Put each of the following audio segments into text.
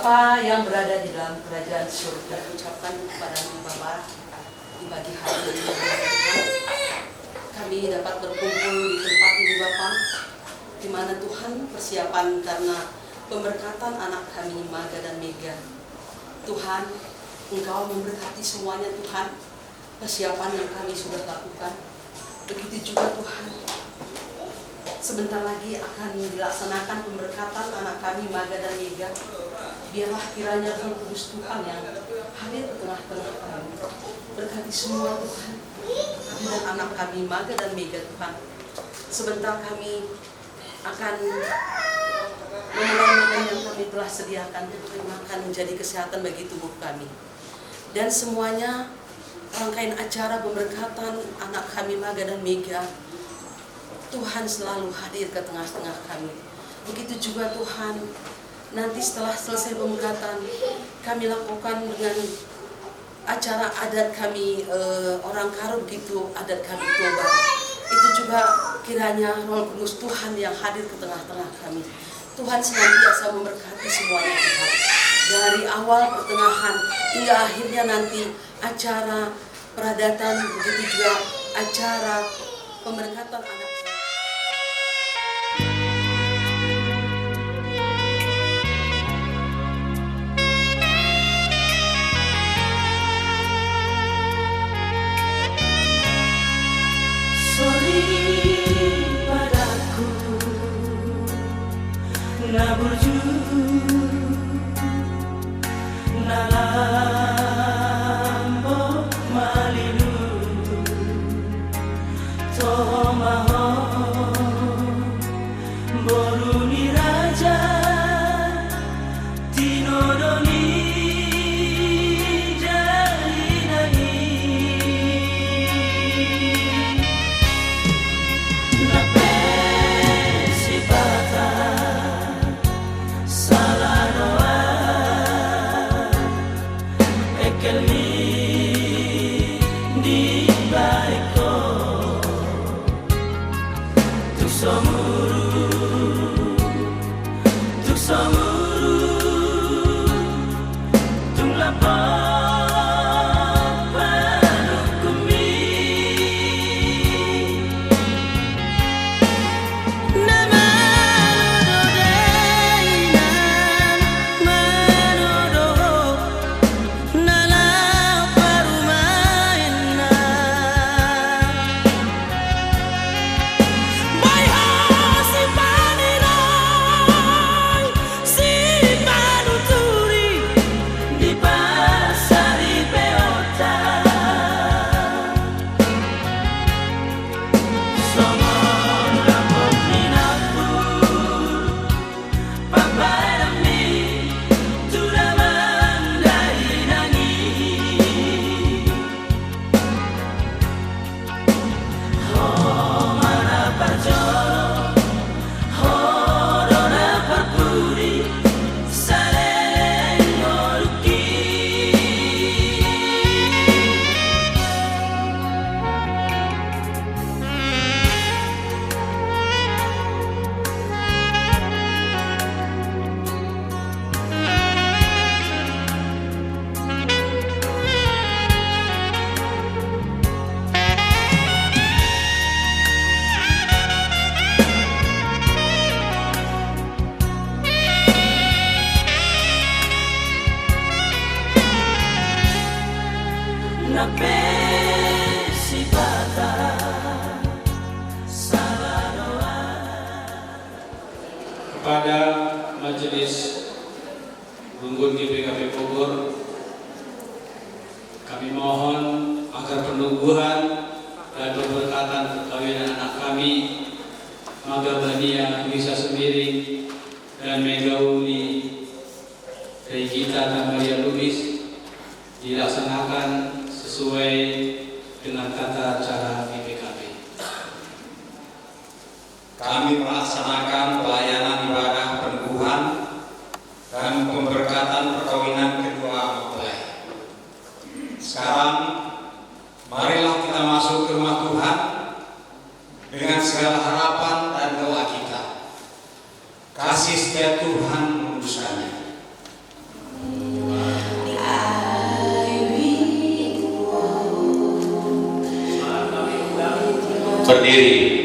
Bapa yang berada di dalam kerajaan surga, ucapkan kepada Bapa di pagi hari ini kami dapat berkumpul di tempat ini Bapa, di mana Tuhan persiapan karena pemberkatan anak kami Maga dan Mega. Tuhan, Engkau memberkati semuanya Tuhan, persiapan yang kami sudah lakukan. Begitu juga Tuhan, sebentar lagi akan dilaksanakan pemberkatan anak kami Maga dan Mega. Biarlah kiranya Roh Kudus Tuhan yang hadir di tengah-tengah kami. Berkati semua Tuhan, dan anak kami Maga dan Mega Tuhan. Sebentar kami akan memulai makan yang kami telah sediakan untuk makan menjadi kesehatan bagi tubuh kami. Dan semuanya rangkaian acara pemberkatan anak kami Maga dan Mega, Tuhan selalu hadir ke tengah-tengah kami. Begitu juga Tuhan, nanti setelah selesai pemberkatan, kami lakukan dengan acara adat kami, orang Karo begitu, adat kami Toba. Itu juga kiranya Roh Kudus Tuhan yang hadir ke tengah-tengah kami. Tuhan senantiasa memberkati semuanya Tuhan. Dari awal pertengahan hingga akhirnya nanti acara peradatan, begitu juga acara pemberkatan anak. Naburju nalambo malilu tomaho boruni raja tinodoni jalinani nape sipata kepada Majelis Runggun GPKP Bogor, kami mohon agar penungguhan dan pemberkatan perkawinan anak kami Maga Bania Bisa Sembiring dan Mega Uni Regita Tamaria Lubis dilaksanakan sesuai dengan tata cara GPKP. Kami melaksanakan pelayanan ibadah peneguhan dan pemberkatan perkawinan kedua mempelai. Sekarang, marilah kita masuk ke rumah Tuhan dengan segala harapan dan doa kita. Kasih setia Tuhan menembuskannya. berdiri.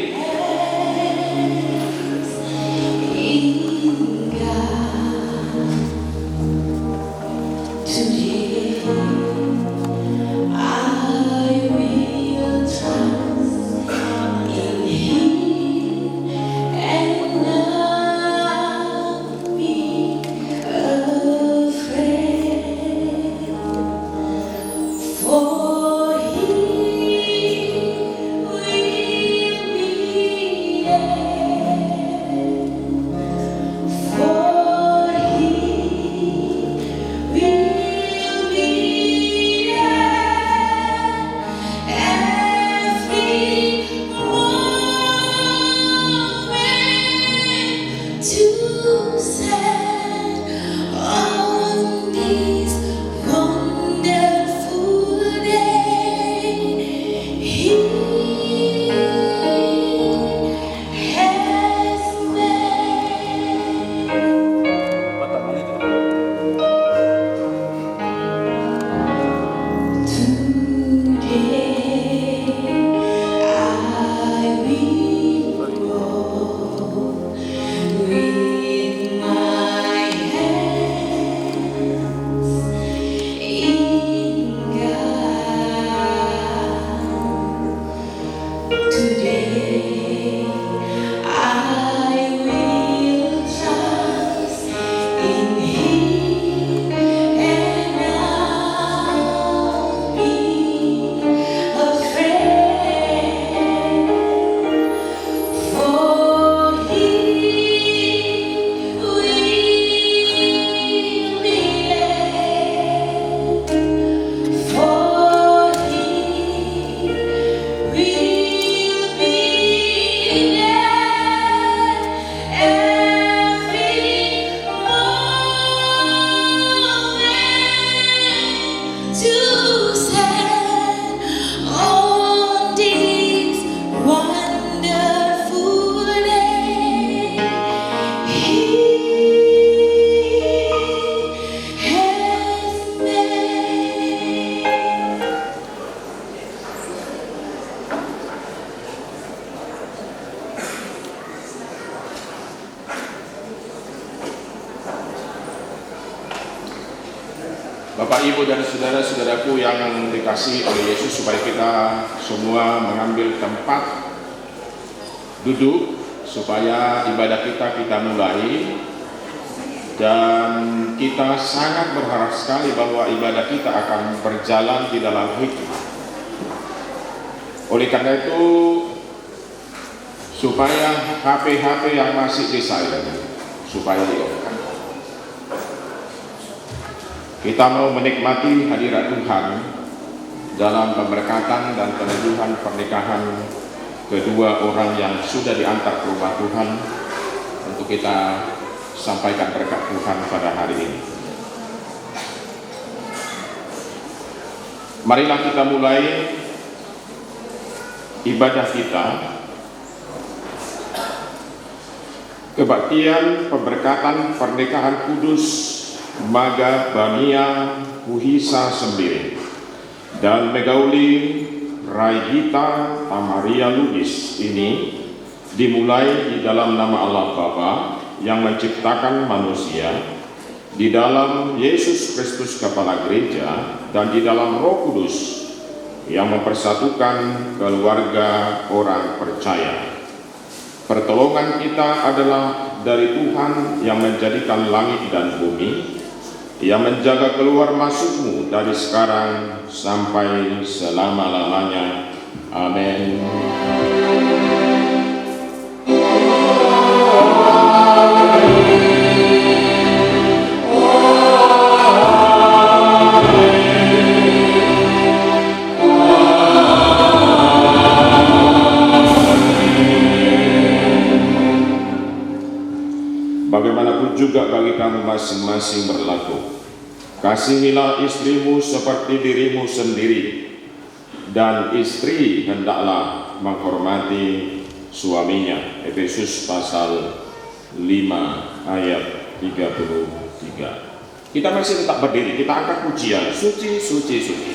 Bapak, Ibu, dan saudara-saudaraku yang dikasihi oleh Yesus, supaya kita semua mengambil tempat duduk supaya ibadah kita mulai. Dan kita sangat berharap sekali bahwa ibadah kita akan berjalan di dalam hikmah. Oleh karena itu, supaya HP yang masih di silent supaya di-off-kan. Kita mau menikmati hadirat Tuhan dalam pemberkatan dan peneduhan pernikahan kedua orang yang sudah diantar ke rumah Tuhan untuk kita sampaikan berkat Tuhan pada hari ini. Marilah kita mulai ibadah kita, kebaktian pemberkatan pernikahan kudus Maga Bania Huhisa Sembiring dan Megauli Raigita Tamaria Lubis ini dimulai di dalam nama Allah Bapa yang menciptakan manusia, di dalam Yesus Kristus Kepala Gereja, dan di dalam Roh Kudus yang mempersatukan keluarga orang percaya. Pertolongan kita adalah dari Tuhan yang menjadikan langit dan bumi, yang menjaga keluar masukmu dari sekarang sampai selama-lamanya. Amin. Bagaimanapun juga bagi kamu masing-masing berlaku, kasihilah istrimu seperti dirimu sendiri, dan istri hendaklah menghormati suaminya. Efesus pasal 5 ayat 33. Kita masih tetap berdiri, kita angkat pujian, suci, suci, suci.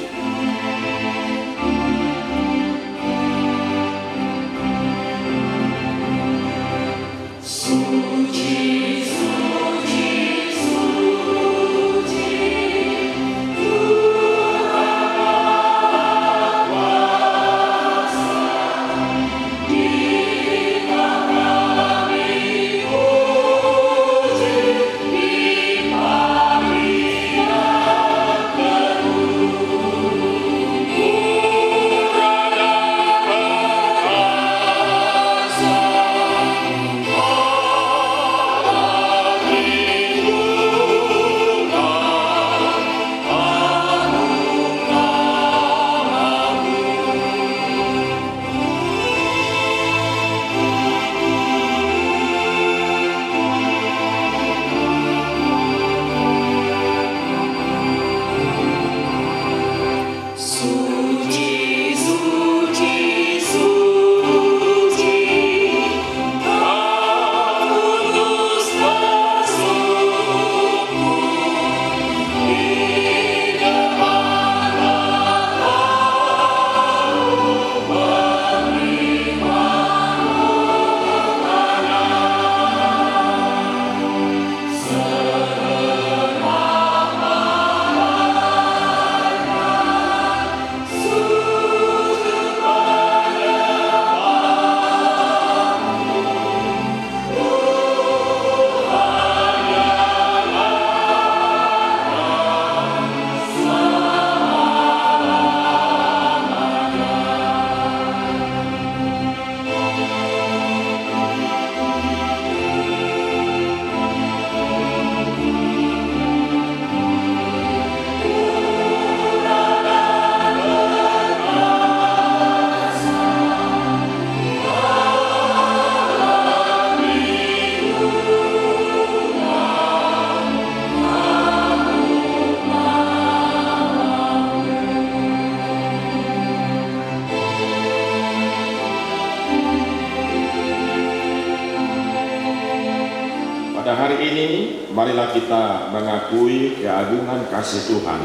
Pada hari ini, marilah kita mengakui keagungan kasih Tuhan,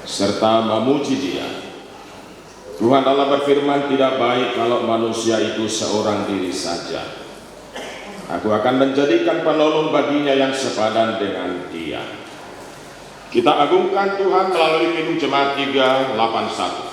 serta memuji Dia. Tuhan Allah berfirman, tidak baik kalau manusia itu seorang diri saja. Aku akan menjadikan penolong baginya yang sepadan dengan Dia. Kita agungkan Tuhan melalui Kidung Jemaat 381.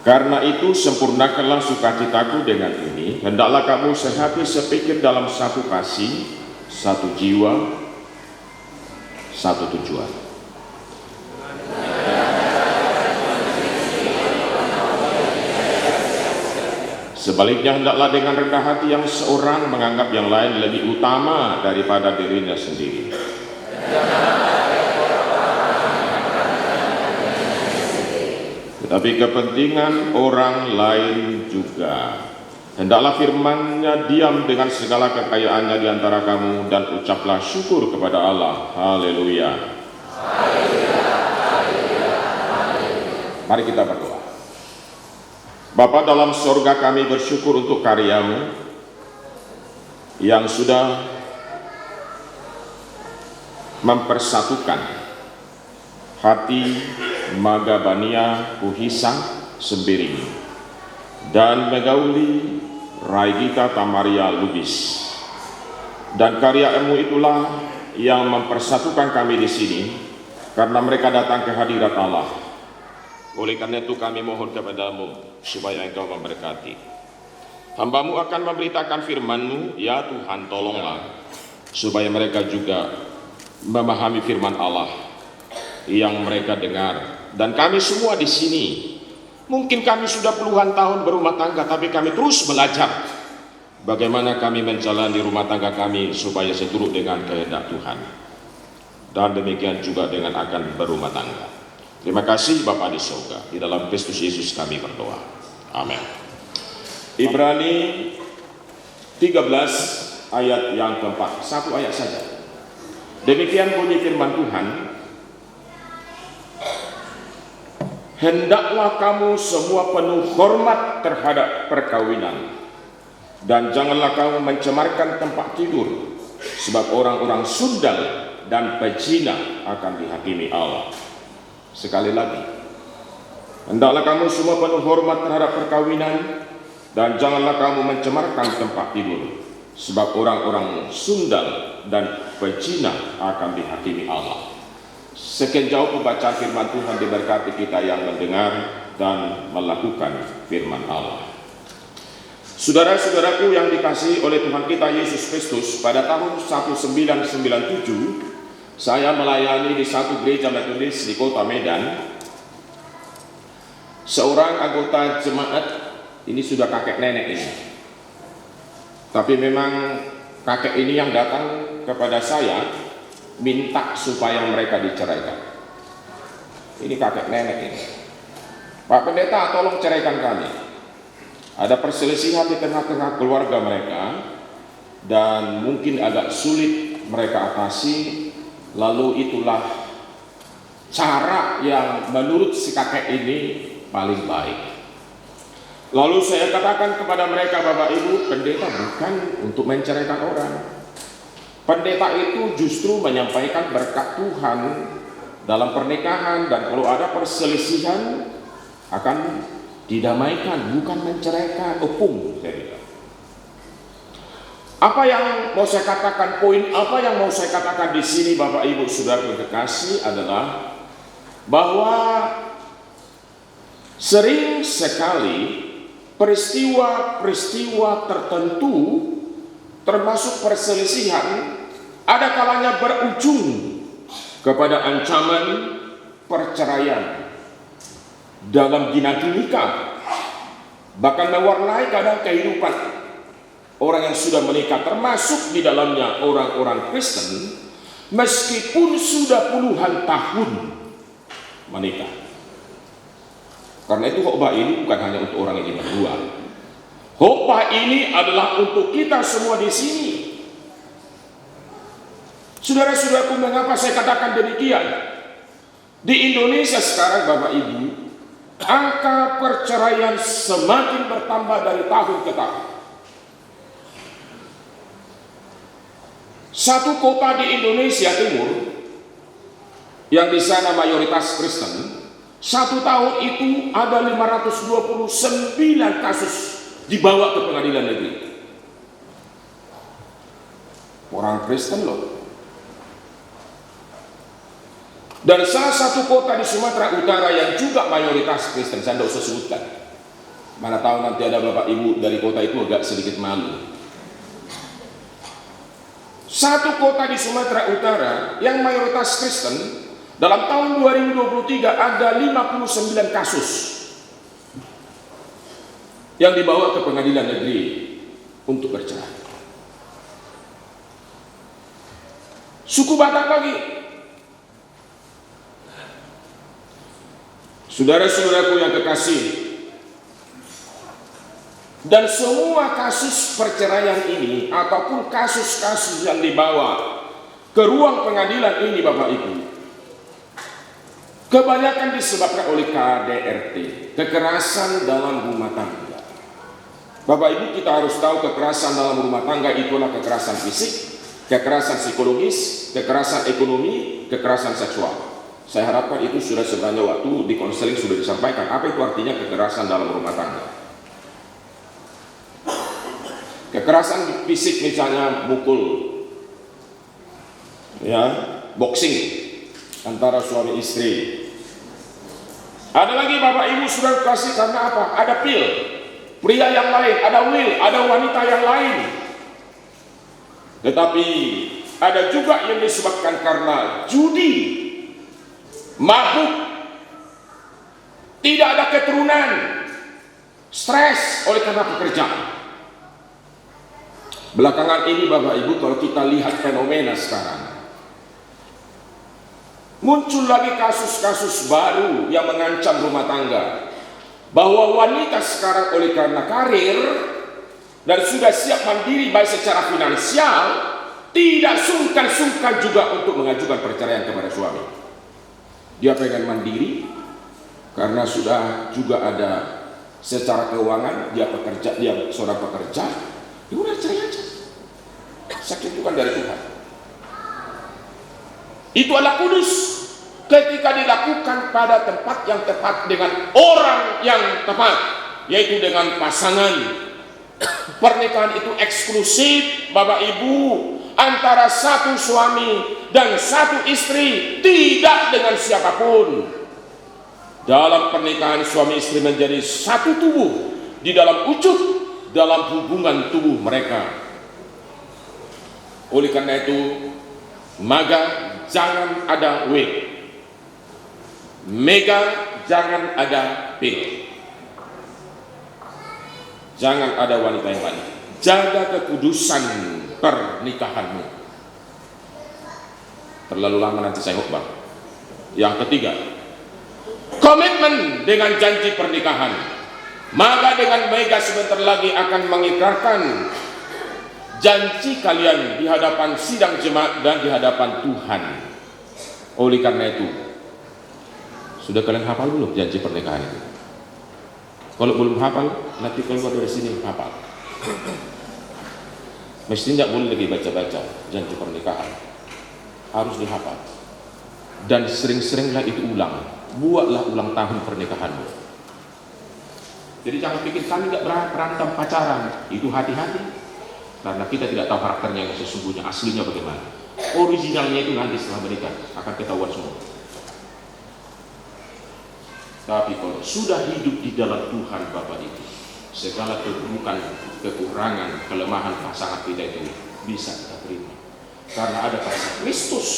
Karena itu sempurnakanlah sukacitaku dengan ini, hendaklah kamu sehati sepikir dalam satu kasih, satu jiwa, satu tujuan. Sebaliknya hendaklah dengan rendah hati yang seorang menganggap yang lain lebih utama daripada dirinya sendiri. Tetapi kepentingan orang lain juga. Hendaklah firman-Nya diam dengan segala kekayaannya di antara kamu, dan ucaplah syukur kepada Allah. Haleluya. Mari kita berdoa. Bapa dalam sorga, kami bersyukur untuk karya-Mu yang sudah mempersatukan hati Magabania Kuhisa Sembiring dan Megauli Raigita Tamaria Lubis, dan karya-Mu itulah yang mempersatukan kami di sini, karena mereka datang ke hadirat Allah Oleh karena itu kami mohon kepadamu supaya Engkau memberkati. Hamba-Mu akan memberitakan firman-Mu, ya Tuhan tolonglah, supaya mereka juga memahami firman Allah yang mereka dengar. Dan kami semua di sini, mungkin kami sudah puluhan tahun berumah tangga, tapi kami terus belajar bagaimana kami menjalani rumah tangga kami supaya seturut dengan kehendak Tuhan. Dan demikian juga dengan akan berumah tangga. Terima kasih Bapa di surga, di dalam Kristus Yesus kami berdoa. Amin. Ibrani 13 ayat yang keempat, satu ayat saja. Demikian bunyi firman Tuhan. Hendaklah kamu semua penuh hormat terhadap perkawinan, dan janganlah kamu mencemarkan tempat tidur, sebab orang-orang sundal dan pezina akan dihakimi Allah. Sekali lagi, hendaklah kamu semua penuh hormat terhadap perkawinan, dan janganlah kamu mencemarkan tempat tidur, sebab orang-orang sundal dan pezina akan dihakimi Allah. Sekian jauh pembacaan firman Tuhan, diberkati kita yang mendengar dan melakukan firman Allah. Saudara-saudaraku yang dikasihi oleh Tuhan kita Yesus Kristus, pada tahun 1997 saya melayani di satu gereja Metodis di kota Medan. Seorang anggota jemaat, ini sudah kakek nenek ini, tapi memang kakek ini yang datang kepada saya minta supaya mereka diceraikan. Ini kakek nenek ini. Pak Pendeta, tolong ceraikan kami. Ada perselisihan di tengah-tengah keluarga mereka dan mungkin agak sulit mereka atasi. Lalu itulah cara yang menurut si kakek ini paling baik. Lalu saya katakan kepada mereka, Bapak Ibu, pendeta bukan untuk menceraikan orang. Pendeta itu justru menyampaikan berkat Tuhan dalam pernikahan, dan kalau ada perselisihan akan didamaikan, bukan menceraikan. Opung, saya bilang. Apa yang mau saya katakan, poin apa yang mau saya katakan di sini, Bapak Ibu Saudara yang kekasih, adalah bahwa sering sekali peristiwa-peristiwa tertentu, termasuk perselisihan, ada kalanya berujung kepada ancaman perceraian dalam dinamika, bahkan mewarnai kadang kehidupan orang yang sudah menikah, termasuk di dalamnya orang-orang Kristen, meskipun sudah puluhan tahun menikah. Karena itu khotbah ini bukan hanya untuk orang ini berdua. Khotbah ini adalah untuk kita semua di sini. Saudara-saudaraku, mengapa saya katakan demikian? Di Indonesia sekarang, Bapak Ibu, angka perceraian semakin bertambah dari tahun ke tahun. Satu kota di Indonesia Timur yang di sana mayoritas Kristen, satu tahun itu ada 529 kasus dibawa ke pengadilan negeri. Orang Kristen loh. Dan salah satu kota di Sumatera Utara yang juga mayoritas Kristen, saya tidak usah sebutkan. Mana tahu nanti ada Bapak Ibu dari kota itu agak sedikit malu. Satu kota di Sumatera Utara yang mayoritas Kristen, dalam tahun 2023 ada 59 kasus yang dibawa ke pengadilan negeri untuk bercerai. Suku Batak lagi. Saudara-saudaraku yang kekasih, dan semua kasus perceraian ini ataupun kasus-kasus yang dibawa ke ruang pengadilan ini, Bapak Ibu, kebanyakan disebabkan oleh KDRT, kekerasan dalam rumah tangga. Bapak Ibu, kita harus tahu kekerasan dalam rumah tangga itulah kekerasan fisik, kekerasan psikologis, kekerasan ekonomi, kekerasan seksual. Saya harapkan itu sudah sebenarnya waktu di konseling sudah disampaikan apa itu artinya kekerasan dalam rumah tangga. Kekerasan fisik misalnya mukul, ya, boxing antara suami istri, Ada lagi Bapak Ibu sudah kasih karena apa? Ada pil, pria yang lain, ada will, ada wanita yang lain. Tetapi ada juga yang disebabkan karena judi, mabuk, tidak ada keturunan, stres oleh karena pekerjaan. Belakangan ini Bapak Ibu kalau kita lihat fenomena sekarang, muncul lagi kasus-kasus baru yang mengancam rumah tangga. Bahwa wanita sekarang oleh karena karir dan sudah siap mandiri baik secara finansial, tidak sungkan-sungkan juga untuk mengajukan perceraian kepada suami. Dia pengen mandiri karena sudah juga ada secara keuangan, dia pekerja, dia seorang pekerja, dia udah cerai aja. Sakit bukan dari Tuhan. Itu adalah kudus ketika dilakukan pada tempat yang tepat dengan orang yang tepat, yaitu dengan pasangan. Pernikahan itu eksklusif Bapak Ibu, antara satu suami dan satu istri, tidak dengan siapapun. Dalam pernikahan suami istri menjadi satu tubuh di dalam wujud, dalam hubungan tubuh mereka. Oleh karena itu, maka jangan ada W, mega jangan ada P, jangan ada wanita yang lain. Jaga kekudusan pernikahanmu. Terlalu lama nanti saya khotbah. Yang ketiga, komitmen dengan janji pernikahan. Maka dengan mega sebentar lagi akan mengikrarkan janji kalian di hadapan sidang jemaat dan di hadapan Tuhan. Oleh karena itu, sudah kalian hafal belum janji pernikahan itu? Kalau belum hafal, nanti keluar dari sini hafal. Mesti tidak boleh lagi baca-baca janji pernikahan. Harus dihafal. Dan sering-seringlah itu ulang. Buatlah ulang tahun pernikahanmu. Jadi jangan pikir kami tidak berantem pacaran. Itu hati-hati. Karena kita tidak tahu karakternya yang sesungguhnya, aslinya bagaimana. Originalnya itu nanti setelah menikah akan ketahuan semua. Tapi kalau sudah hidup di dalam Tuhan Bapak Ibu, segala keburukan, kekurangan, kelemahan pasangan kita itu bisa kita terima. Karena ada kasih Kristus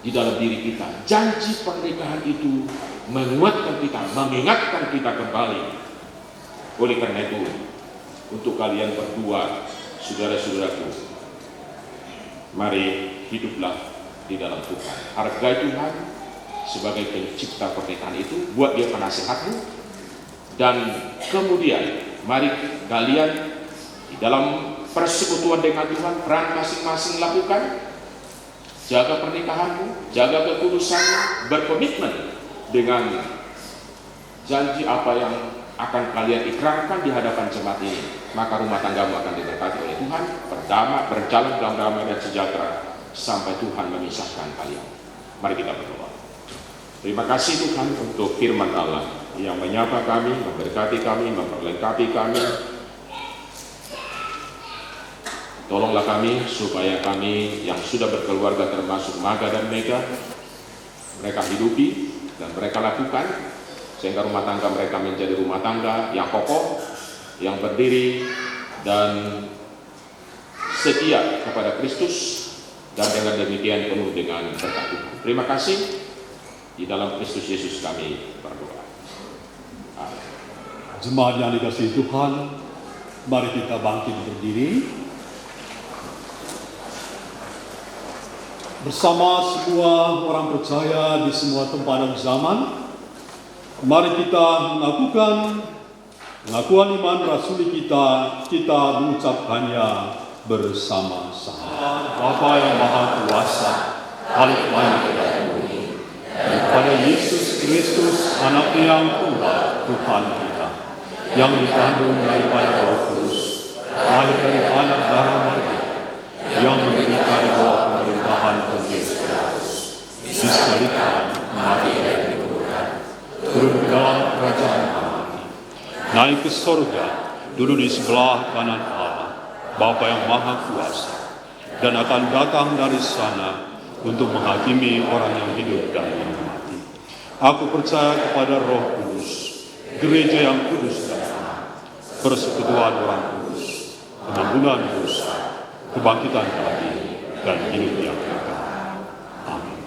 di dalam diri kita. Janji pernikahan itu menguatkan kita, mengingatkan kita kembali. Oleh karena itu, untuk kalian berdua, saudara-saudaraku, mari hiduplah di dalam Tuhan. Hargai Tuhan sebagai pencipta pernikahan itu, buat dia penasehatmu. Dan kemudian mari kalian di dalam persekutuan dengan Tuhan, peran masing-masing lakukan. Jaga pernikahanmu, jaga kekudusanmu, berkomitmen dengan janji apa yang akan kalian ikrarkan di hadapan jemaat ini. Maka rumah tanggamu akan diberkati oleh Tuhan, berdamai, berjalan dalam damai dan sejahtera sampai Tuhan memisahkan kalian. Mari kita berdoa. Terima kasih Tuhan untuk firman Allah yang menyapa kami, memberkati kami, memperlengkapi kami. Tolonglah kami supaya kami yang sudah berkeluarga termasuk Maga dan Mega, mereka hidupi dan mereka lakukan sehingga rumah tangga mereka menjadi rumah tangga yang kokoh, yang berdiri dan setia kepada Kristus, dan dengan demikian penuh dengan berkat Tuhan. Terima kasih. Di dalam Kristus Yesus kami berdoa. Amin. Jemaat yang dikasihi Tuhan, mari kita bangkit berdiri. Bersama semua orang percaya di semua tempat dan zaman, mari kita melakukan pengakuan iman rasuli kita mengucapkannya bersama-sama. Bapa yang Maha Kuasa, Halik Maha Bumi, kepada Yesus Kristus, Anak yang tunggal Tuhan kita, yang dikandung daripada Roh Kudus, lahir dari anak darah Maria, yang menderita di bawah pemerintahan Pontius Pilatus, disalibkan, mati dan dikuburkan, turun ke dalam kerajaan Allah, naik ke surga, duduk di sebelah kanan Allah, Bapa yang Maha Kuasa, dan akan datang dari sana untuk menghakimi orang yang hidup dan yang mati. Aku percaya kepada Roh Kudus, gereja yang kudus dan sah, persekutuan orang kudus, pengampunan dosa, kebangkitan dari dan hidup yang kekal. Amin.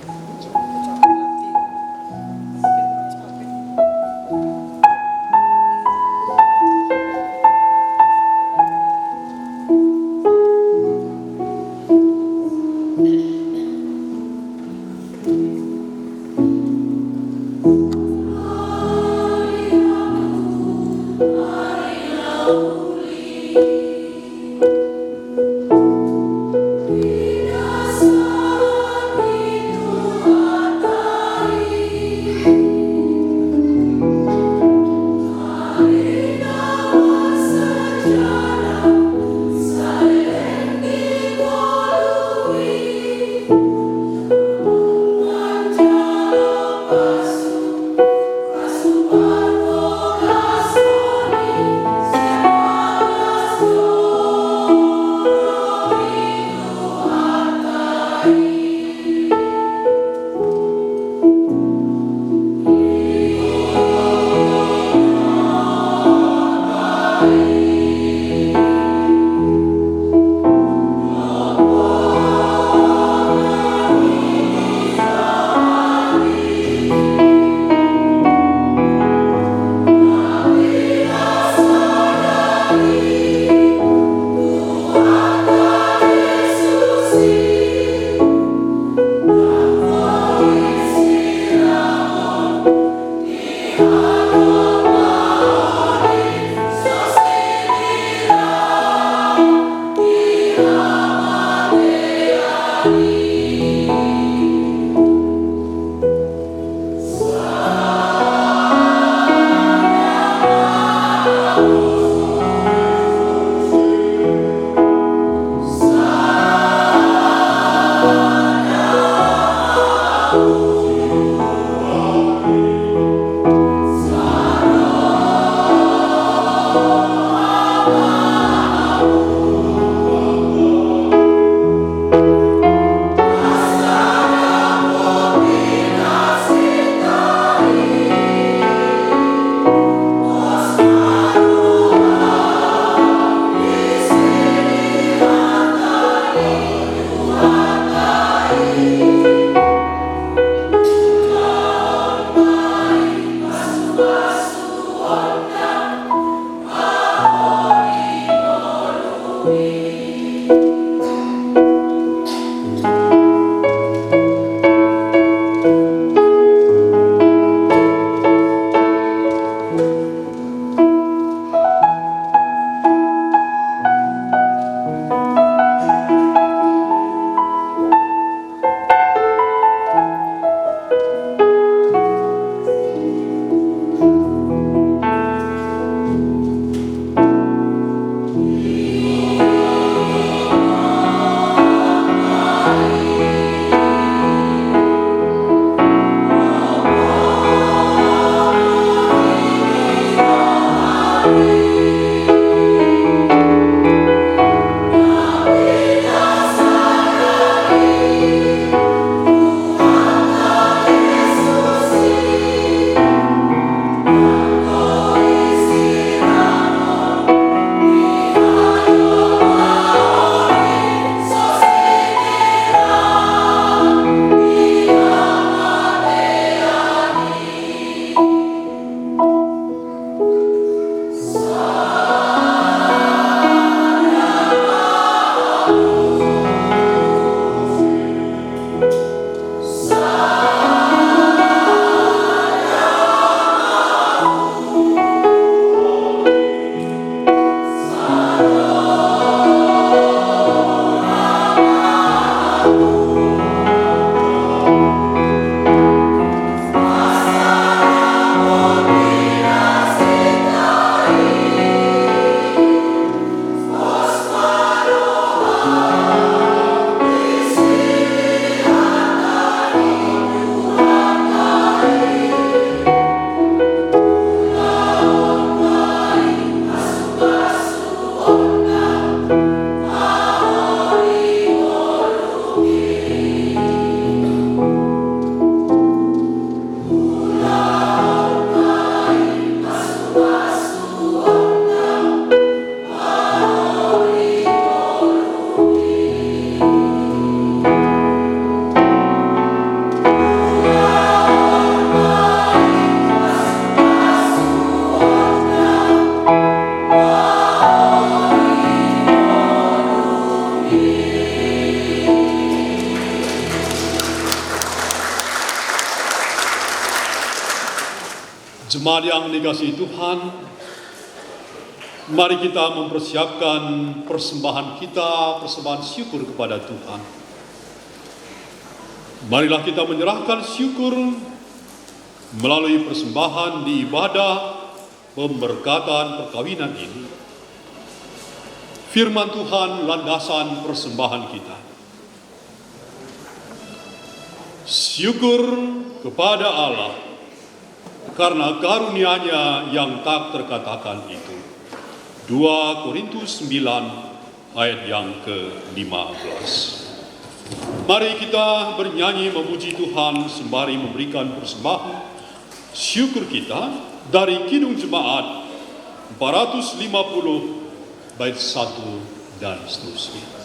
Jemaat yang dikasihi Tuhan, mari kita mempersiapkan persembahan kita, persembahan syukur kepada Tuhan. Marilah kita menyerahkan syukur melalui persembahan di ibadah pemberkatan perkawinan ini. Firman Tuhan landasan persembahan kita. Syukur kepada Allah karena karunia-Nya yang tak terkatakan itu. 2 Korintus 9 ayat yang ke-15. Mari kita bernyanyi memuji Tuhan sembari memberikan persembahan syukur kita dari Kidung Jemaat 450 bait 1 dan seterusnya.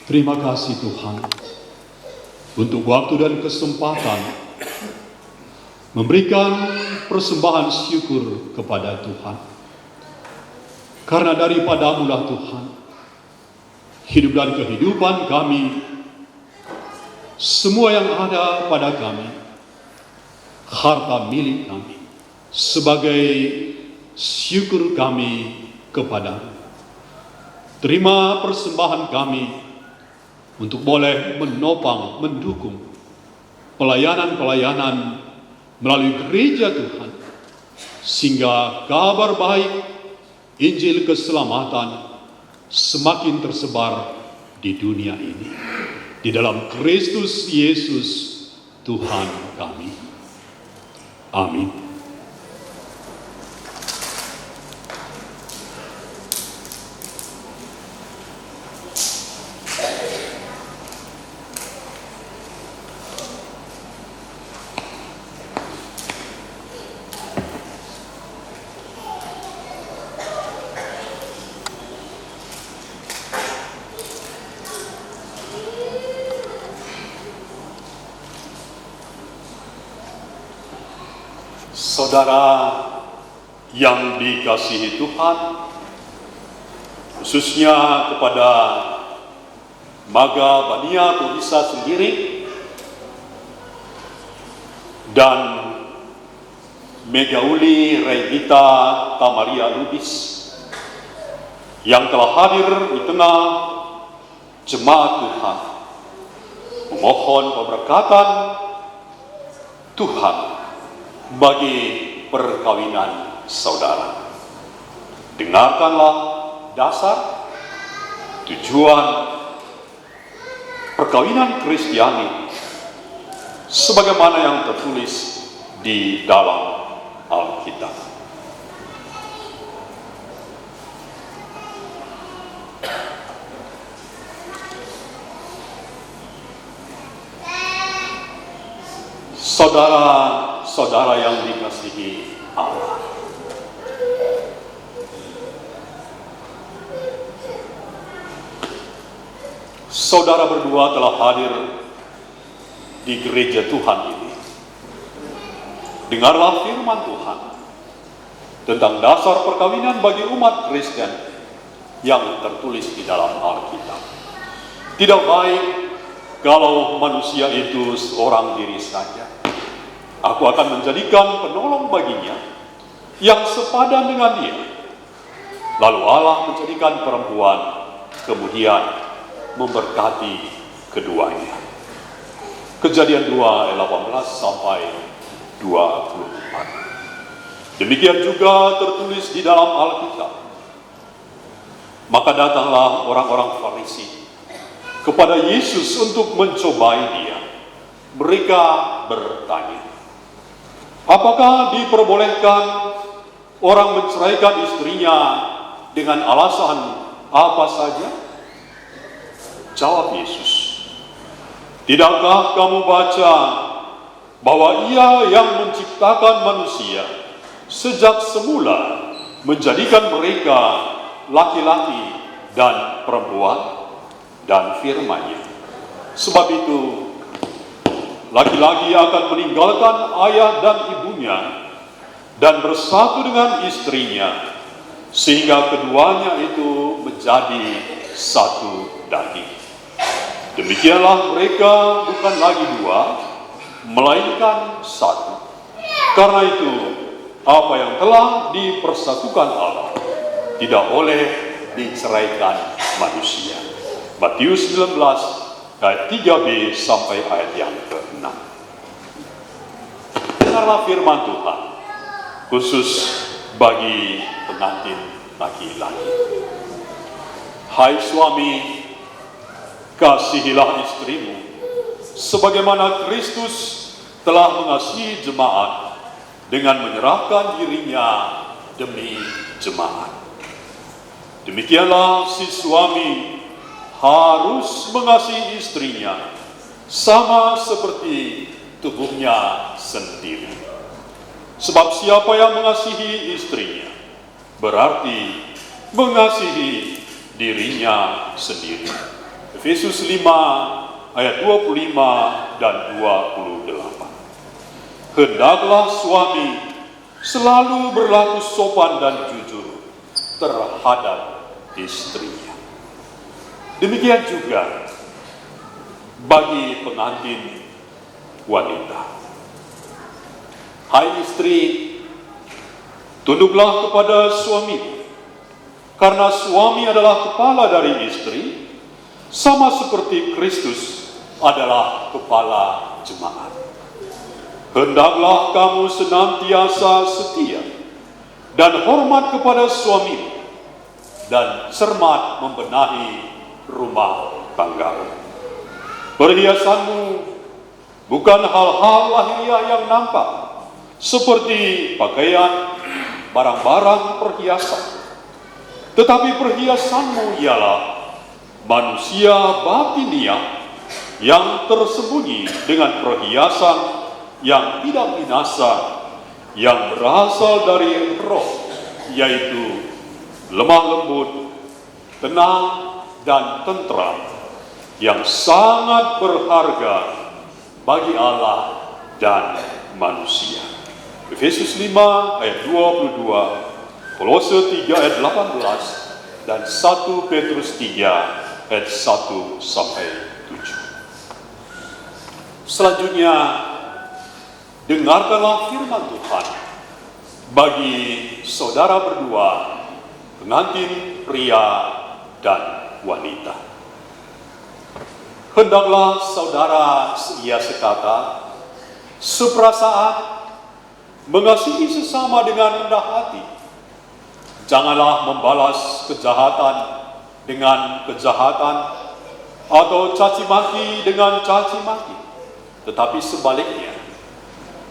Terima kasih Tuhan untuk waktu dan kesempatan memberikan persembahan syukur kepada Tuhan. Karena daripadamu lah Tuhan, hidup dan kehidupan kami, semua yang ada pada kami, harta milik kami, sebagai syukur kami kepadamu. Terima persembahan kami untuk boleh menopang, mendukung pelayanan-pelayanan melalui gereja Tuhan, sehingga kabar baik Injil keselamatan semakin tersebar di dunia ini. Di dalam Kristus Yesus Tuhan kami. Amin. Saudara yang dikasihi Tuhan, khususnya kepada Maga Bania Tulisa sendiri dan Megauli Renita Tamaria Lubis yang telah hadir di tengah jemaat Tuhan, memohon pemberkatan Tuhan bagi perkawinan saudara. Dengarkanlah dasar tujuan perkawinan Kristiani sebagaimana yang tertulis di dalam Alkitab. Saudara-saudara yang dikasihi Allah, saudara berdua telah hadir di gereja Tuhan ini. Dengarlah firman Tuhan tentang dasar perkawinan bagi umat Kristen yang tertulis di dalam Alkitab. Tidak baik kalau manusia itu seorang diri saja. Aku akan menjadikan penolong baginya yang sepadan dengan dia. Lalu Allah menjadikan perempuan, kemudian memberkati keduanya. Kejadian 2 ayat 18 sampai 24. Demikian juga tertulis di dalam Alkitab. Maka datanglah orang-orang Farisi kepada Yesus untuk mencobai dia. Mereka bertanya, apakah diperbolehkan orang menceraikan istrinya dengan alasan apa saja? Jawab Yesus, tidakkah kamu baca bahwa Ia yang menciptakan manusia sejak semula menjadikan mereka laki-laki dan perempuan? Dan firman-Nya, sebab itu laki-laki akan meninggalkan ayah dan ibunya dan bersatu dengan istrinya, sehingga keduanya itu menjadi satu daging. Demikianlah mereka bukan lagi dua, melainkan satu. Karena itu, apa yang telah dipersatukan Allah tidak boleh diceraikan manusia. Matius 19 ayat 3b sampai ayat yang ke-6. Dengarlah firman Tuhan khusus bagi pengantin laki-laki. Hai suami, kasihilah istrimu sebagaimana Kristus telah mengasihi jemaat dengan menyerahkan dirinya demi jemaat. Demikianlah si suami harus mengasihi istrinya sama seperti tubuhnya sendiri. Sebab siapa yang mengasihi istrinya berarti mengasihi dirinya sendiri. Efesus 5 ayat 25 dan 28. Hendaklah suami selalu berlaku sopan dan jujur terhadap istrinya. Demikian juga bagi pengantin wanita. Hai istri, tunduklah kepada suami, karena suami adalah kepala dari istri, sama seperti Kristus adalah kepala jemaat. Hendaklah kamu senantiasa setia dan hormat kepada suami, dan cermat membenahi rumah tangga. Perhiasanmu bukan hal-hal lahiriah yang nampak, seperti pakaian, barang-barang perhiasan. Tetapi perhiasanmu ialah manusia batiniah yang tersembunyi dengan perhiasan yang tidak binasa, yang berasal dari roh, yaitu lemah lembut, tenang, dan tentram, yang sangat berharga bagi Allah dan manusia. Efesus 5 ayat 22, Kolose 3 ayat 18, dan 1 Petrus 3 ayat 1 sampai 7. Selanjutnya, dengarkanlah firman Tuhan bagi saudara berdua, pengantin pria dan wanita. Hendaklah saudara seia sekata, seperasaan, mengasihi sesama dengan rendah hati. Janganlah membalas kejahatan dengan kejahatan atau caci maki dengan caci maki. tetapi sebaliknya,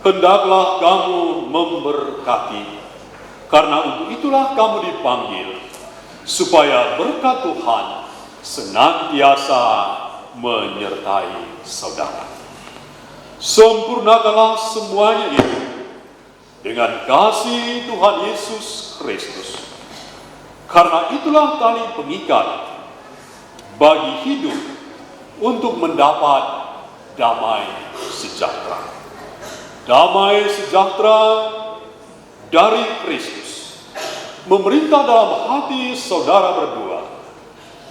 hendaklah kamu memberkati, karena untuk itulah kamu dipanggil, supaya berkat Tuhan senantiasa menyertai saudara. Sempurnakanlah semuanya itu dengan kasih Tuhan Yesus Kristus, karena itulah tali pengikat bagi hidup untuk mendapat damai sejahtera. Damai sejahtera dari Kristus memerintah dalam hati saudara berdua,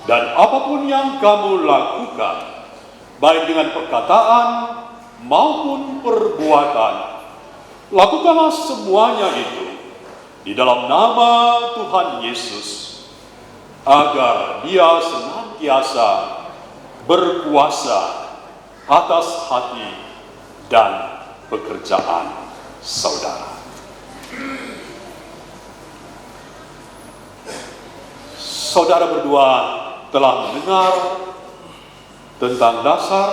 dan apapun yang kamu lakukan, baik dengan perkataan maupun perbuatan, lakukanlah semuanya itu di dalam nama Tuhan Yesus, agar Dia senantiasa berkuasa atas hati dan pekerjaan saudara. Saudara berdua telah mendengar tentang dasar,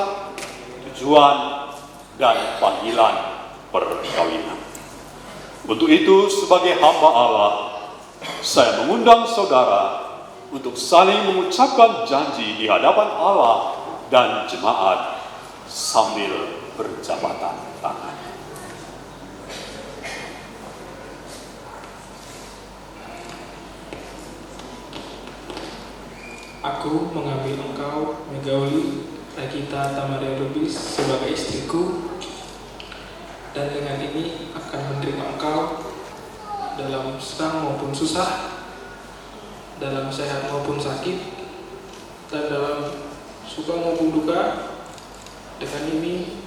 tujuan, dan panggilan perkawinan. Untuk itu, sebagai hamba Allah, saya mengundang saudara untuk saling mengucapkan janji di hadapan Allah dan jemaat sambil berjabatan tangan. Aku mengambil engkau, Megawli Ragita Tamaria Lubis, sebagai istriku, dan dengan ini akan menerima engkau dalam senang maupun susah, dalam sehat maupun sakit, dan dalam suka maupun duka. Dengan ini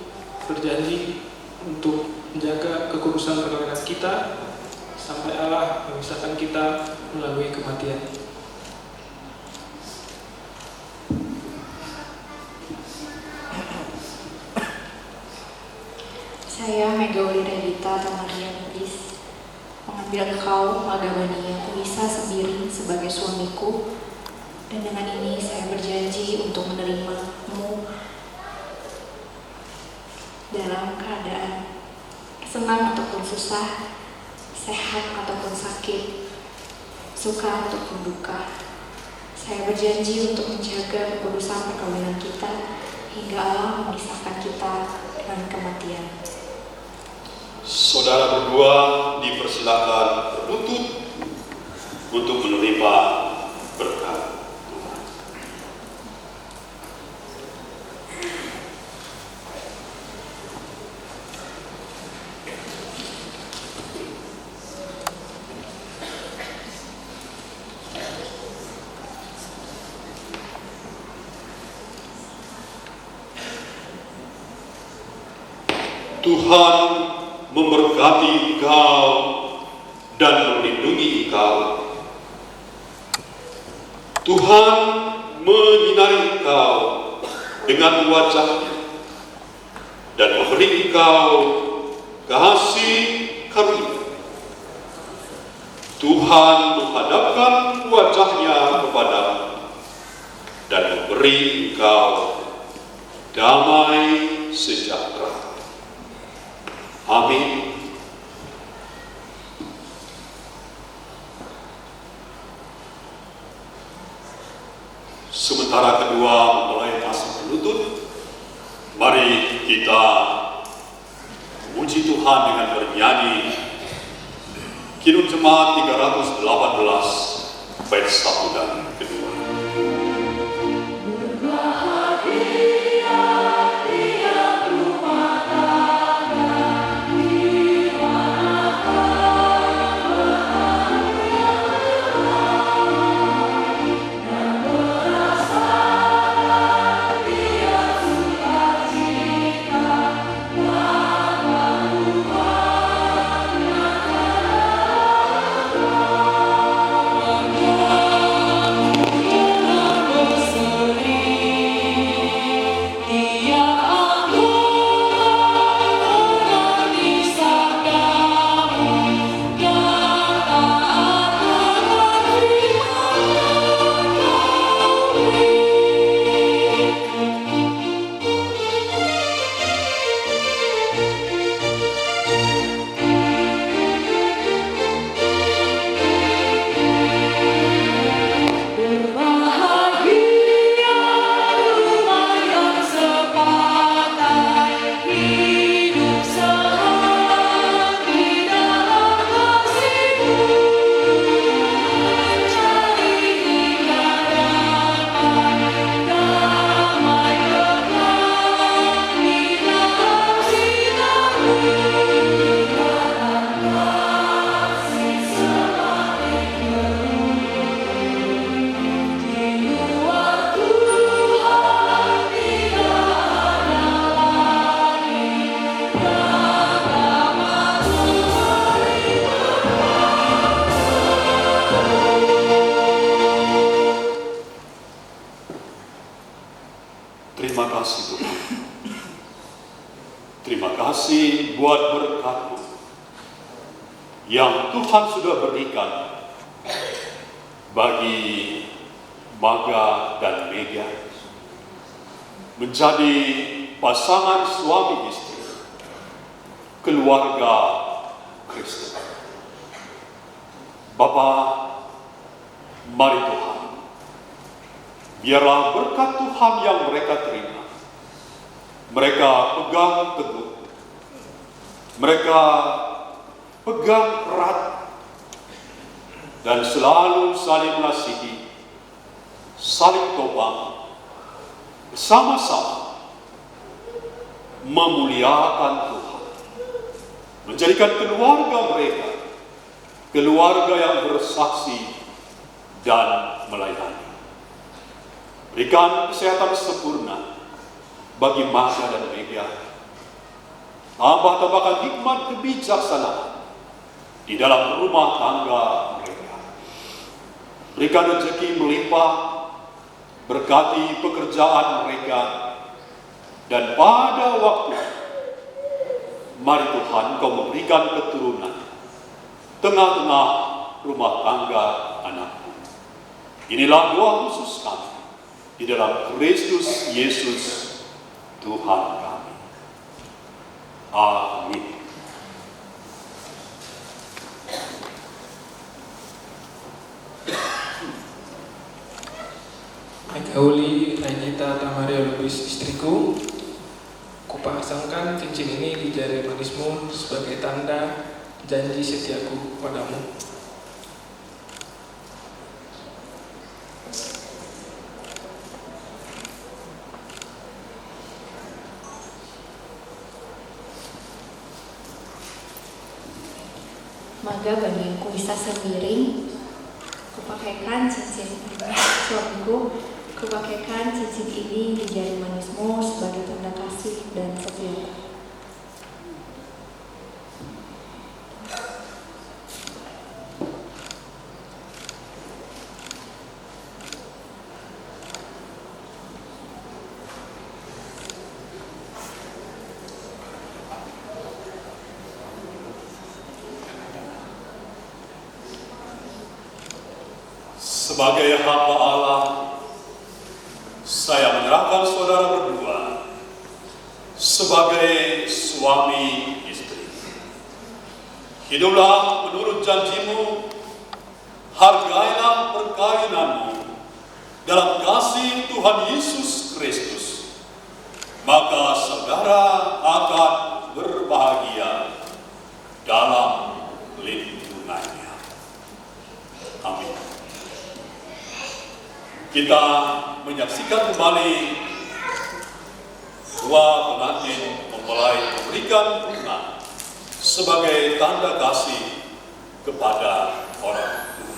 berjanji untuk menjaga kekudusan perkawinan kita sampai Allah memisahkan kita melalui kematian. Saya, Megawli Ragita Tamaria Lubis, mengambil engkau, Magabania Tuisa Sembiring, sebagai suamiku, dan dengan ini saya berjanji untuk menerimamu dalam keadaan senang ataupun susah, sehat ataupun sakit, suka ataupun duka. Saya berjanji untuk menjaga kekudusan perkawinan kita hingga Allah memisahkan kita dengan kematian. Saudara berdua dipersilakan berlutut untuk menerima berkat Tuhan. Tuhan memberkati engkau dan melindungi engkau. Tuhan menyinari engkau dengan wajah-Nya dan memberi engkau kasih karunia. Tuhan menghadapkan wajah-Nya kepadamu dan memberi engkau damai sejahtera. Amin. Sementara kedua mempelai masih berlutut, mari kita memuji Tuhan dengan bernyanyi Kidung Jemaat 318 bait 1 dan 2. Terima kasih buat berkat-Mu yang Tuhan sudah berikan bagi Maga dan Mega menjadi pasangan suami istri, keluarga Kristen. Bapa, mari Tuhan, biarlah berkat Tuhan yang mereka terima, mereka pegang teguh, mereka pegang erat, dan selalu saling mengasihi, saling topang, bersama-sama memuliakan Tuhan, menjadikan keluarga mereka keluarga yang bersaksi dan melayani. Berikan kesehatan sempurna bagi Maga dan Mega. Tambahkan hikmat kebijaksanaan di dalam rumah tangga mereka. Berikan rezeki melimpah, berkati pekerjaan mereka, dan pada waktu mari Tuhan Kau memberikan keturunan tengah-tengah rumah tangga anakmu. Inilah doa khusus kami di dalam Kristus Yesus Tuhan kami. Amin. Megauli Regita Tamaria Lubis istriku, kupasangkan cincin ini di jari manismu sebagai tanda janji setiaku padamu. Maga bagianku bisa semiring, kupakaikan cincin ini, suamiku, kupakaikan cincin ini di jari manismu sebagai tanda kasih dan setiaku. Sebagai hamba Allah, saya menyerahkan saudara berdua sebagai suami istri. Hiduplah menurut janjimu, hargailah perkawinanmu dalam kasih Tuhan Yesus Kristus, maka saudara akan berbahagia dalam lindungannya. Amin. Kita menyaksikan kembali dua pengantin memulai memberikan bunga sebagai tanda kasih kepada orang tua.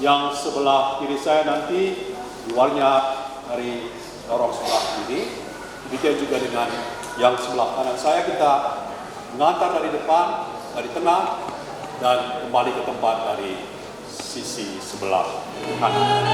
yang sebelah kiri saya nanti luarnya dari lorong sebelah kiri. Demikian juga dengan yang sebelah kanan saya, kita mengantar dari depan, dari tengah, dan kembali ke tempat dari sisi sebelah kanan.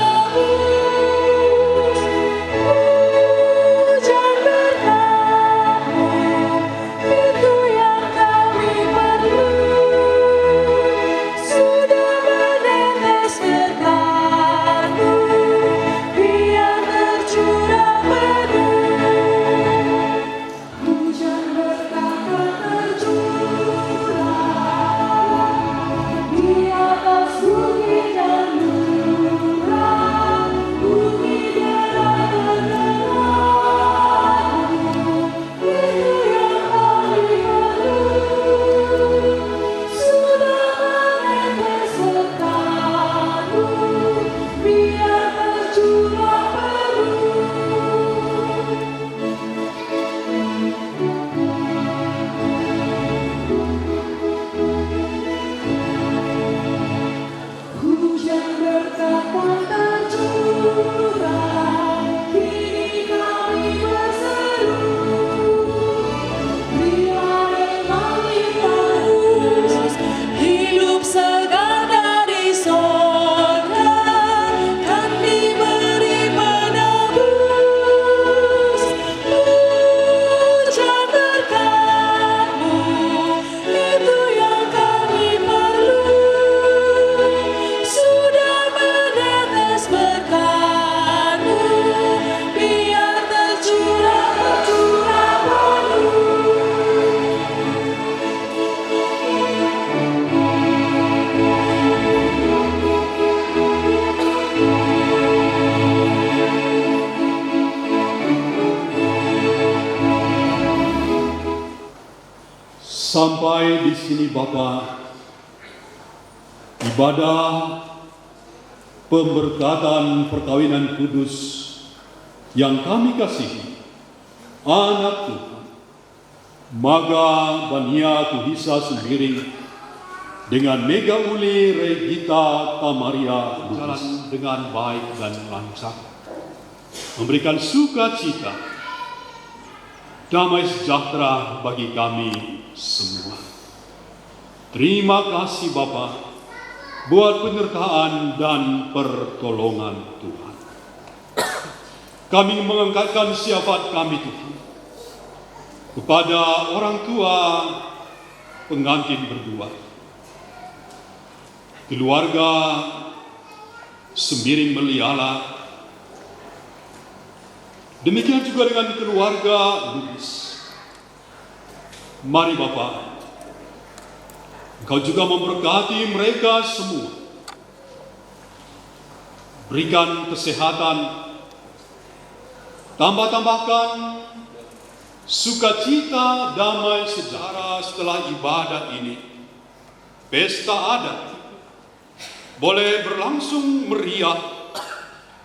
Sampai di sini Bapa, ibadah pemberkatan perkawinan kudus yang kami kasihi, anak Tuhan, Maga Bania Tuhisa Sembiring, dengan Mega Uli Regita Tamaria berjalan dengan baik dan lancar, memberikan sukacita, damai sejahtera bagi kami semua. Terima kasih Bapa buat penyertaan dan pertolongan Tuhan. Kami mengangkatkan syafaat kami Tuhan kepada orang tua pengantin berdua, keluarga Sembiring Meliala, demikian juga dengan keluarga Lubis. Mari Bapa, Engkau juga memberkati mereka semua. Berikan kesehatan, tambahkan sukacita, damai sejahtera setelah ibadat ini. Pesta adat boleh berlangsung meriah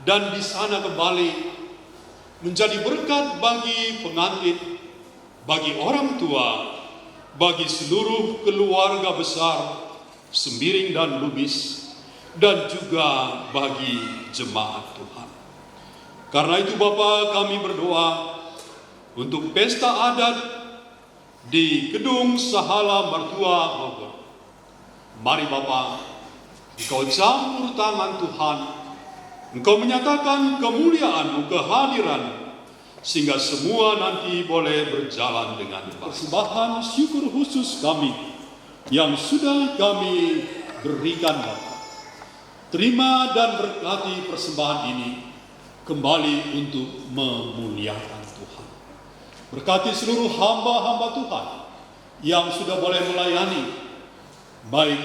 dan di sana kembali menjadi berkat bagi pengantin, bagi orang tua, bagi seluruh keluarga besar Sembiring dan Lubis, dan juga bagi jemaat Tuhan. Karena itu Bapa, kami berdoa untuk pesta adat di Gedung Sahala Mertua Bogor. Mari Bapa, Engkau campur tangan Tuhan, Engkau menyatakan kemuliaan-Mu, kehadiran-Mu, sehingga semua nanti boleh berjalan dengan baik. Persembahan syukur khusus kami yang sudah kami berikan Bapa, terima dan berkati persembahan ini kembali untuk memuliakan Tuhan. Berkati seluruh hamba-hamba Tuhan yang sudah boleh melayani, baik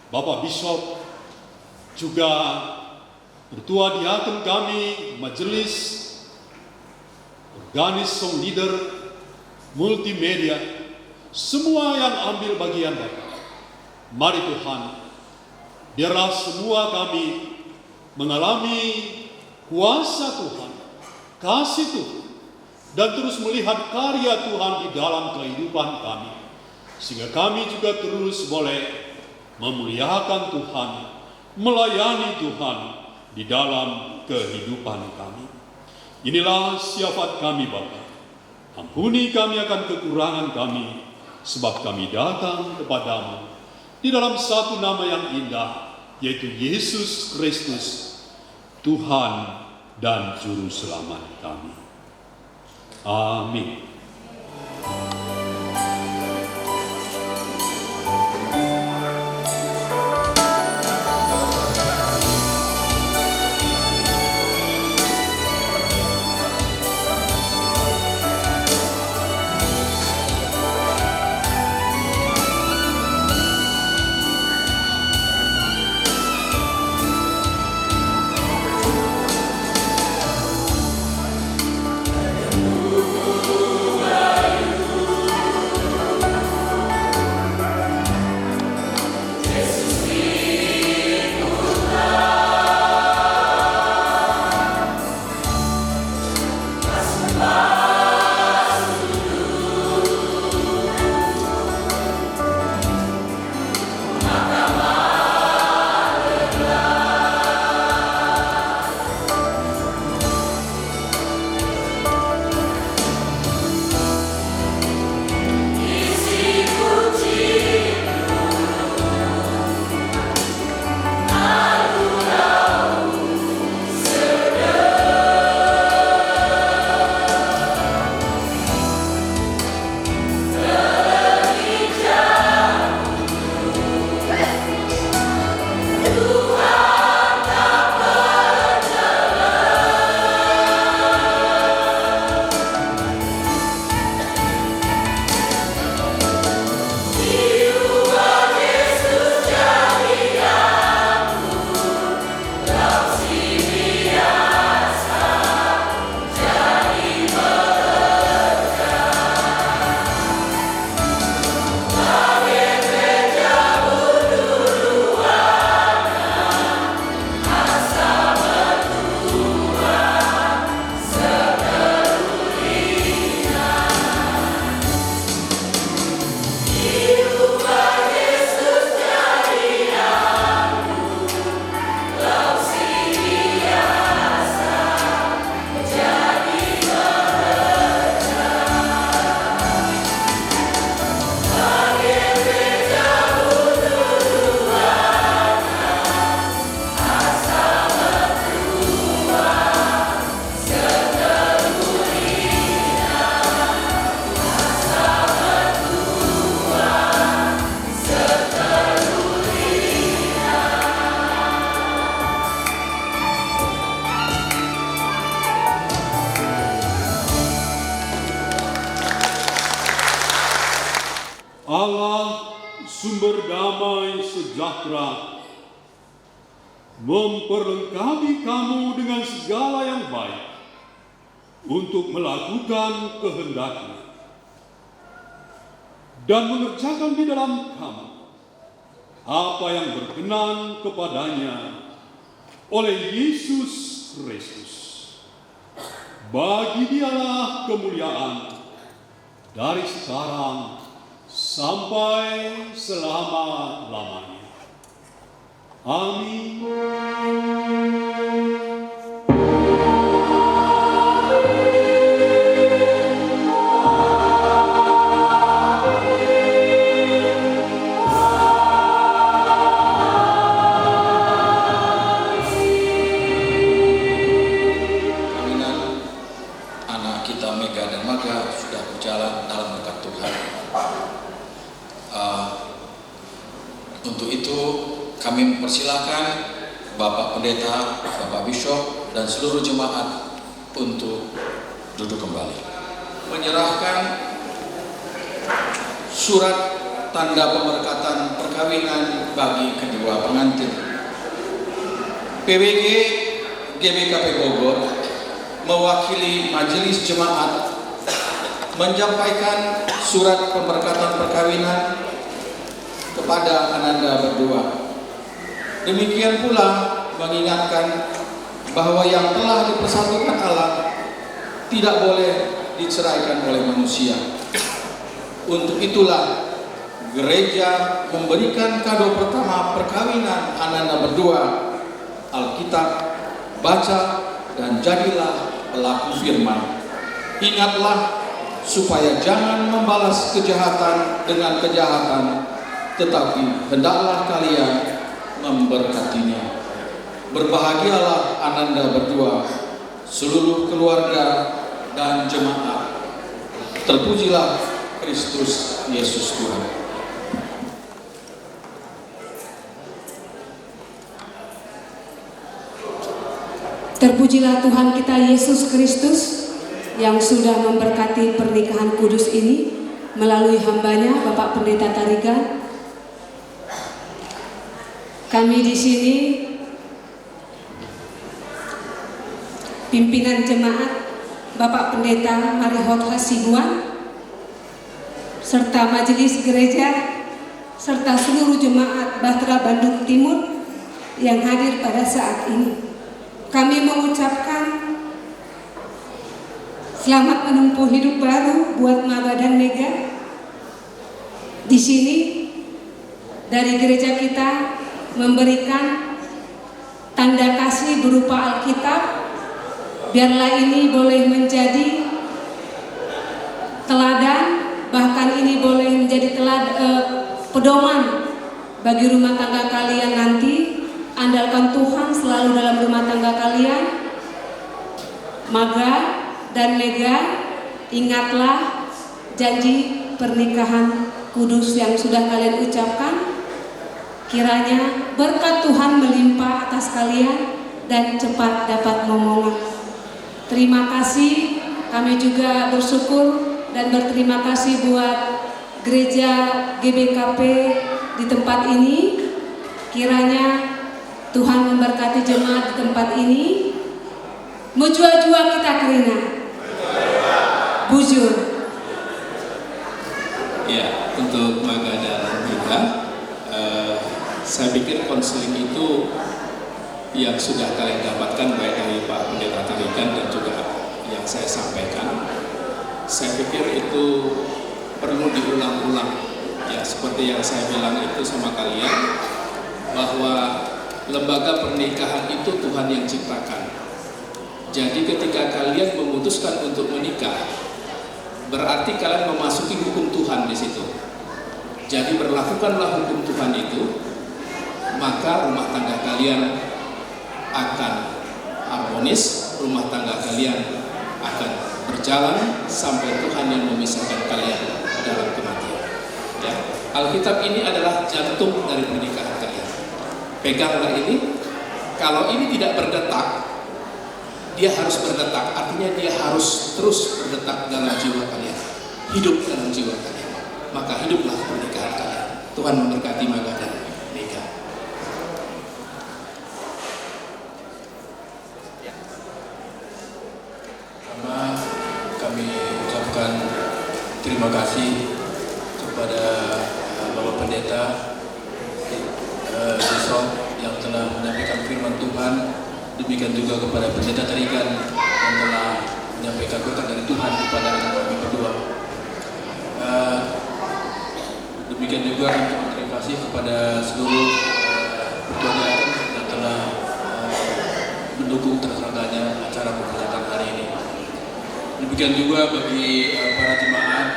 Bapak Bishop, juga Ketua Diakon kami, majelis, organis, song leader, multimedia, semua yang ambil bagian Bapak. Mari Tuhan, biarlah semua kami mengalami kuasa Tuhan, kasih Tuhan, dan terus melihat karya Tuhan di dalam kehidupan kami, sehingga kami juga terus boleh memuliakan Tuhan melayani Tuhan di dalam kehidupan kami. Inilah syafaat kami Bapa. Ampuni kami akan kekurangan kami, sebab kami datang kepadamu di dalam satu nama yang indah, yaitu Yesus Kristus, Tuhan dan Juru Selamat kami. Amin. Allah sumber damai sejahtera memperlengkapi kamu dengan segala yang baik untuk melakukan kehendak-Nya dan mengerjakan di dalam kamu apa yang berkenan kepadanya oleh Yesus Kristus. Bagi Dialah kemuliaan dari sekarang sampai selama-lamanya. Amin. Untuk itu kami mempersilahkan Bapak Pendeta, Bapak Bishop, dan seluruh jemaat untuk duduk kembali. Menyerahkan surat tanda pemberkatan perkawinan bagi kedua pengantin. PWG GBKP Bogor mewakili Majelis Jemaat menyampaikan surat pemberkatan perkawinan kepada Ananda berdua. Demikian pula mengingatkan bahwa yang telah dipersatukan Allah tidak boleh diceraikan oleh manusia. Untuk itulah gereja memberikan kado pertama perkawinan Ananda berdua, Alkitab, baca dan jadilah pelaku firman. Ingatlah supaya jangan membalas kejahatan dengan kejahatan, tetapi hendaklah kalian memberkatinya. Berbahagialah Ananda berdua, seluruh keluarga dan jemaat. Terpujilah Kristus Yesus Tuhan. Terpujilah Tuhan kita Yesus Kristus yang sudah memberkati pernikahan kudus ini melalui hambanya Bapak Pendeta Tarigan. Kami di sini pimpinan jemaat Bapak Pendeta Marihot Hasibuan serta majelis gereja serta seluruh jemaat Bahtera Bandung Timur yang hadir pada saat ini. Kami mengucapkan selamat menempuh hidup baru buat Maga dan Mega. Di sini dari gereja kita memberikan tanda kasih berupa Alkitab. Biarlah ini boleh menjadi teladan, bahkan ini boleh menjadi pedoman bagi rumah tangga kalian nanti. Andalkan Tuhan selalu dalam rumah tangga kalian. Maga dan Mega, ingatlah janji pernikahan kudus yang sudah kalian ucapkan. Kiranya berkat Tuhan melimpah atas kalian dan cepat dapat momongan. Terima kasih, kami juga bersyukur dan berterima kasih buat gereja GBKP di tempat ini. Kiranya Tuhan memberkati jemaat di tempat ini. Mujua-jua kita kerina. Bujur. Ya, untuk Maga dan Mega, saya pikir konseling itu yang sudah kalian dapatkan baik dari Pak Pendeta Tarigan dan juga yang saya sampaikan. Saya pikir itu perlu diulang-ulang. Ya, seperti yang saya bilang itu sama kalian, bahwa lembaga pernikahan itu Tuhan yang ciptakan. Jadi ketika kalian memutuskan untuk menikah, berarti kalian memasuki hukum Tuhan di situ. Jadi berlakukanlah hukum Tuhan itu, maka rumah tangga kalian akan harmonis, rumah tangga kalian akan berjalan sampai Tuhan yang memisahkan kalian dalam kematian. Ya, Alkitab ini adalah jantung dari pernikahan kalian. Peganglah ini. Kalau ini tidak berdetak, dia harus berdetak. Artinya dia harus terus berdetak dalam jiwa kalian, hidup dalam jiwa kalian. Maka hiduplah pernikahan kalian. Tuhan memberkati Maga dan Mega. Pertama, kami ucapkan terima kasih kepada Bapak Pendeta Jason yang telah menyampaikan firman Tuhan. Demikian juga kepada Pendeta Tarigan yang telah menyampaikan berkat dari Tuhan kepada anak kami berdua. Demikian juga kami terima kasih kepada seluruh ketua yang telah mendukung terselenggaranya acara pernikahan hari ini. Demikian juga bagi para jemaat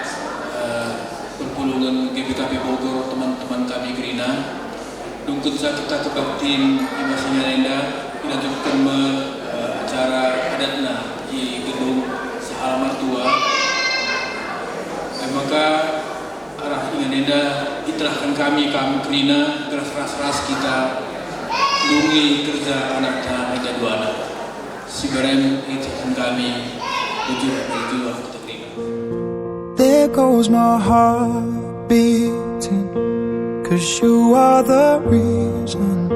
perpulungan GBKP Bogor, teman-teman kami Gerina. Dungkut sa kita kebaktin Imasnya Renda dilanjutkan acara adatna di gedung sehalaman tua. Maka arah ingan Renda iterahkan kami Gerina ras kita lungi kerja anaknya Renda dua anak. Sibaren iterahkan kami ujur kita Gerina. There goes my heart beating, 'cause you are the reason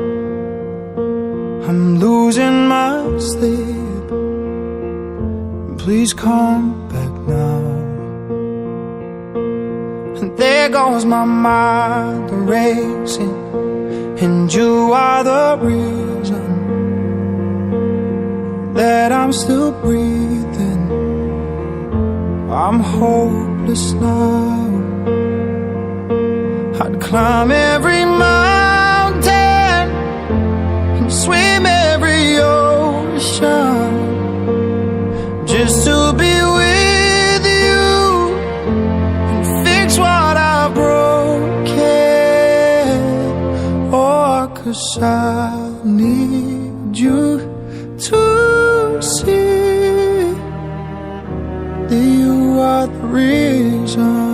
I'm losing my sleep. Please come back now. And there goes my mind racing, and you are the reason that I'm still breathing. I'm hopeless now. I'd climb every mountain and swim every ocean just to be with you and fix what I broken. Oh, 'cause I need you to see that you are the reason.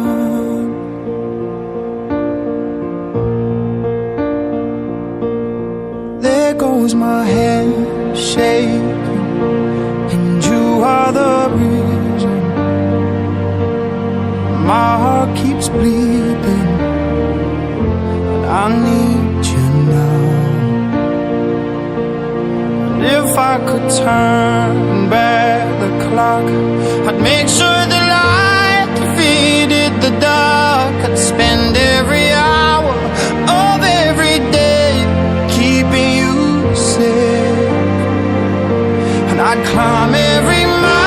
There goes my hand shaking, and you are the reason. My heart keeps bleeding, and I need you now. And if I could turn back the clock, I'd make sure the light defeated the dark. I'd spend every hour of every day keeping you safe, and I'd climb every mountain